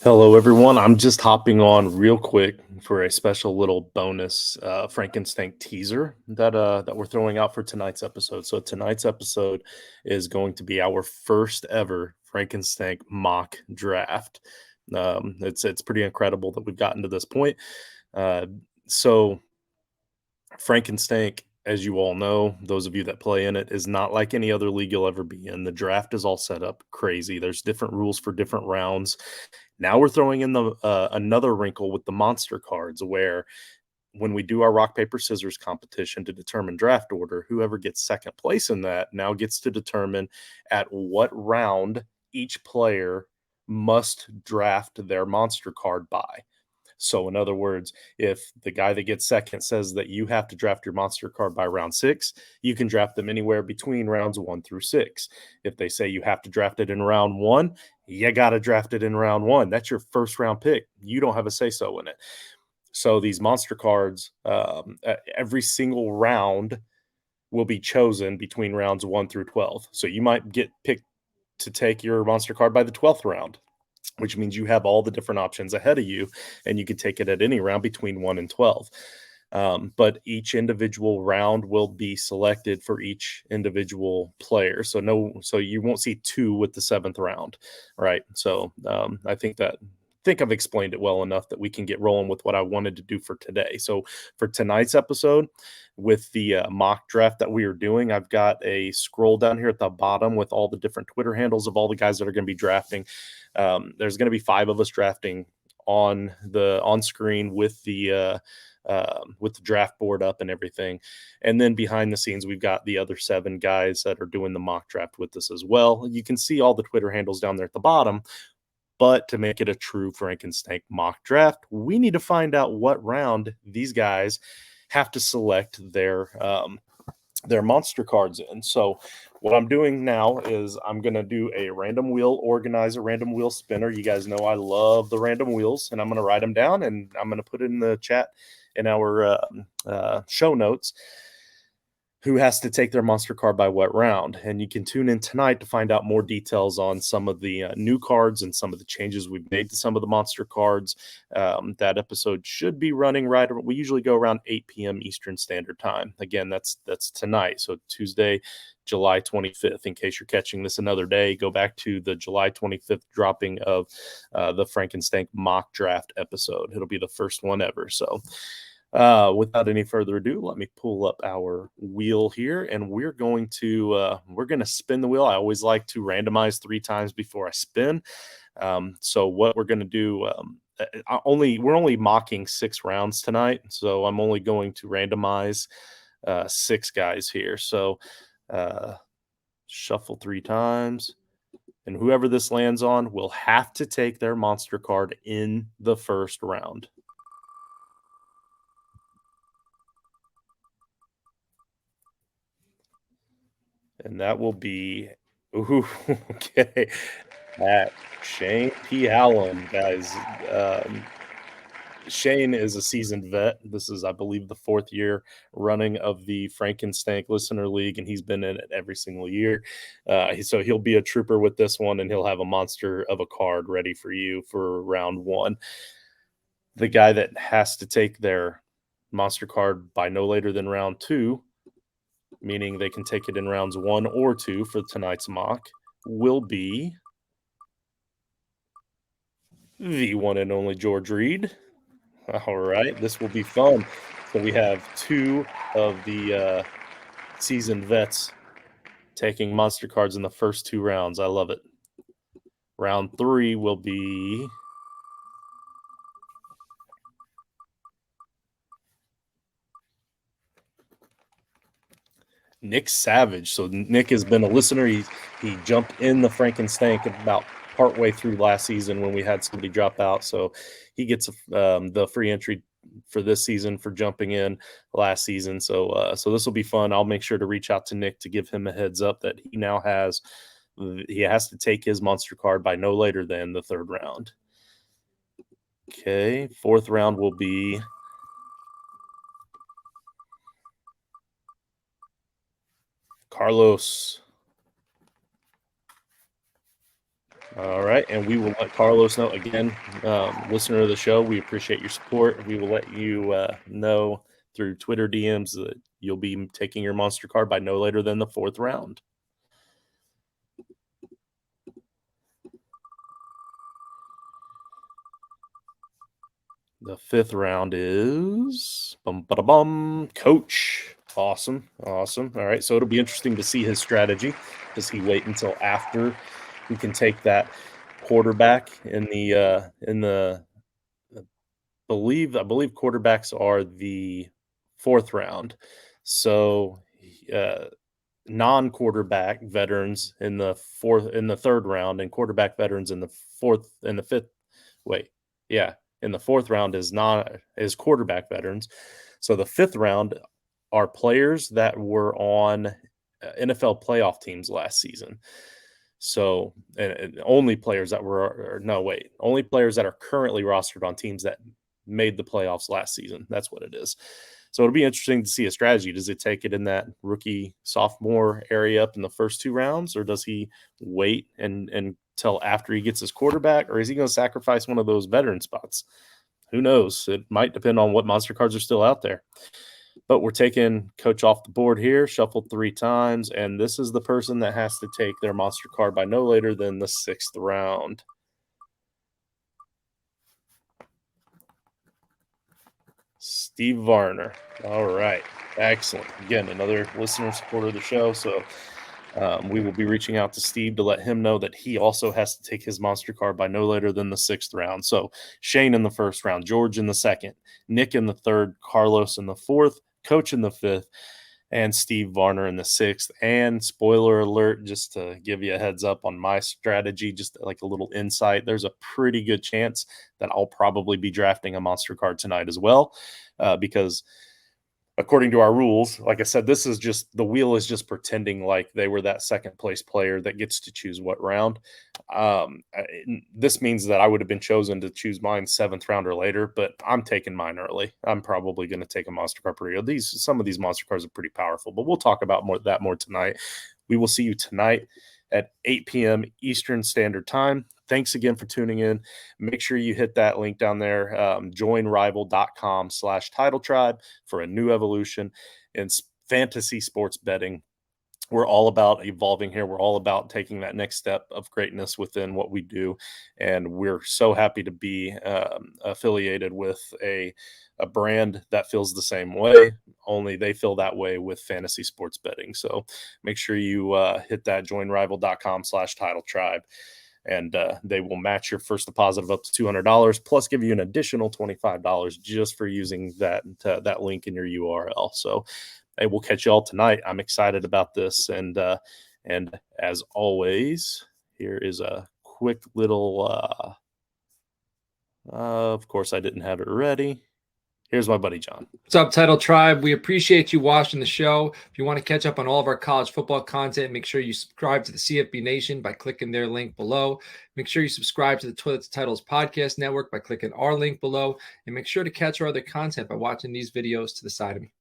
Hello, everyone. I'm just hopping on real quick for a special little bonus Frankenstank teaser that we're throwing out for tonight's episode. So tonight's episode is going to be our first ever Frankenstank mock draft. It's pretty incredible that we've gotten to this point. Uh, so Frankenstank, as you all know, those of you that play in it, is not like any other league you'll ever be in. The draft is all set up crazy. There's different rules for different rounds. Now we're throwing in the another wrinkle with the monster cards, where when we do our rock paper scissors competition to determine draft order, whoever gets second place in that now gets to determine at what round each player must draft their monster card by. So, in other words, if the guy that gets second says that you have to draft your monster card by round six, you can draft them anywhere between rounds 1 through 6. If they say you have to draft it in round one, you got to draft it in round one. That's your first round pick. You don't have a say so in it. So, these monster cards, every single round will be chosen between rounds 1 through 12. So, you might get picked to take your monster card by the 12th round, which means you have all the different options ahead of you, and you can take it at any round between 1 and 12. But each individual round will be selected for each individual player. So you won't see two with the seventh round, right? So I think I've explained it well enough that we can get rolling with what I wanted to do for today. So for tonight's episode, with the mock draft that we are doing, I've got a scroll down here at the bottom with all the different Twitter handles of all the guys that are going to be drafting. There's going to be 5 of us drafting on screen with the draft board up and everything. And then behind the scenes, we've got the other 7 guys that are doing the mock draft with us as well. You can see all the Twitter handles down there at the bottom. But to make it a true Frankenstank mock draft, we need to find out what round these guys have to select their monster cards in. So what I'm doing now is I'm going to do a random wheel organizer, random wheel spinner. You guys know I love the random wheels, and I'm going to write them down, and I'm going to put it in the chat in our show notes who has to take their monster card by what round. And you can tune in tonight to find out more details on some of the new cards and some of the changes we've made to some of the monster cards. That episode should be running right. We usually go around 8 p.m. Eastern Standard Time. Again, that's tonight. So Tuesday, July 25th. In case you're catching this another day, go back to the July 25th dropping of the Frankenstank mock draft episode. It'll be the first one ever. So without any further ado, let me pull up our wheel here, and we're going to spin the wheel. I always like to randomize 3 times before I spin. So what we're going to do, we're only mocking 6 rounds tonight, so I'm only going to randomize 6 guys here. So shuffle 3 times, and whoever this lands on will have to take their monster card in the first round. And that will be, ooh, okay, at Shane P. Hallam, guys. Shane is a seasoned vet. This is, I believe, the 4th year running of the Frankenstank Listener League, and he's been in it every single year. So he'll be a trooper with this one, and he'll have a monster of a card ready for you for round 1. The guy that has to take their monster card by no later than round 2, meaning they can take it in rounds 1 or 2 for tonight's mock, will be the one and only George Reed. All right, this will be fun. So we have 2 of the seasoned vets taking monster cards in the first 2 rounds. I love it. Round 3 will be Nick Savage. So Nick has been a listener. He jumped in the Frankenstank about partway through last season when we had somebody drop out. So he gets the free entry for this season for jumping in last season. So this will be fun. I'll make sure to reach out to Nick to give him a heads up that he now has. He has to take his monster card by no later than the 3rd round. Okay, 4th round will be Carlos. All right, and we will let Carlos know again, listener of the show. We appreciate your support. We will let you know through Twitter DMs that you'll be taking your monster card by no later than the 4th round. The 5th round is Coach. Awesome. All right, so it'll be interesting to see his strategy. Does he wait until after he can take that quarterback in the I believe quarterbacks are the 4th round. So, uh, non-quarterback veterans in the 3rd round and quarterback veterans in the 4th and the 5th. Wait. Yeah, in the 4th round is quarterback veterans. So the 5th round are players that were on NFL playoff teams last season. So, and only players that were or no, wait, only players that are currently rostered on teams that made the playoffs last season. That's what it is. So it'll be interesting to see a strategy. Does it take it in that rookie sophomore area up in the first 2 rounds, or does he wait and until after he gets his quarterback, or is he going to sacrifice one of those veteran spots? Who knows? It might depend on what monster cards are still out there. But we're taking Coach off the board here, shuffled 3 times, and this is the person that has to take their monster card by no later than the 6th round. Steve Varner. All right. Excellent. Again, another listener supporter of the show. So we will be reaching out to Steve to let him know that he also has to take his monster card by no later than the 6th round. So Shane in the 1st round, George in the 2nd, Nick in the 3rd, Carlos in the 4th, Coach in the 5th, and Steve Varner in the 6th. And spoiler alert, just to give you a heads up on my strategy, just like a little insight, there's a pretty good chance that I'll probably be drafting a monster card tonight as well, because according to our rules, like I said, this is just the wheel is just pretending like they were that second place player that gets to choose what round. This means that I would have been chosen to choose mine 7th round or later, but I'm taking mine early. I'm probably going to take a monster card pretty. Some of these monster cards are pretty powerful, but we'll talk about more tonight. We will see you tonight at 8 p.m. Eastern Standard Time. Thanks again for tuning in. Make sure you hit that link down there, joinrival.com/title tribe for a new evolution in fantasy sports betting. We're all about evolving here. We're all about taking that next step of greatness within what we do. And we're so happy to be affiliated with a brand that feels the same way, only they feel that way with fantasy sports betting. So make sure you hit that joinrival.com/title tribe. And they will match your first deposit of up to $200, plus give you an additional $25 just for using that link in your URL. So, hey, we'll catch you all tonight. I'm excited about this, and as always, here is a quick little. Of course, I didn't have it ready. Here's my buddy John. What's up, Title Tribe? We appreciate you watching the show. If you want to catch up on all of our college football content, make sure you subscribe to the CFB Nation by clicking their link below. Make sure you subscribe to the Toilets Titles Podcast Network by clicking our link below. And make sure to catch our other content by watching these videos to the side of me.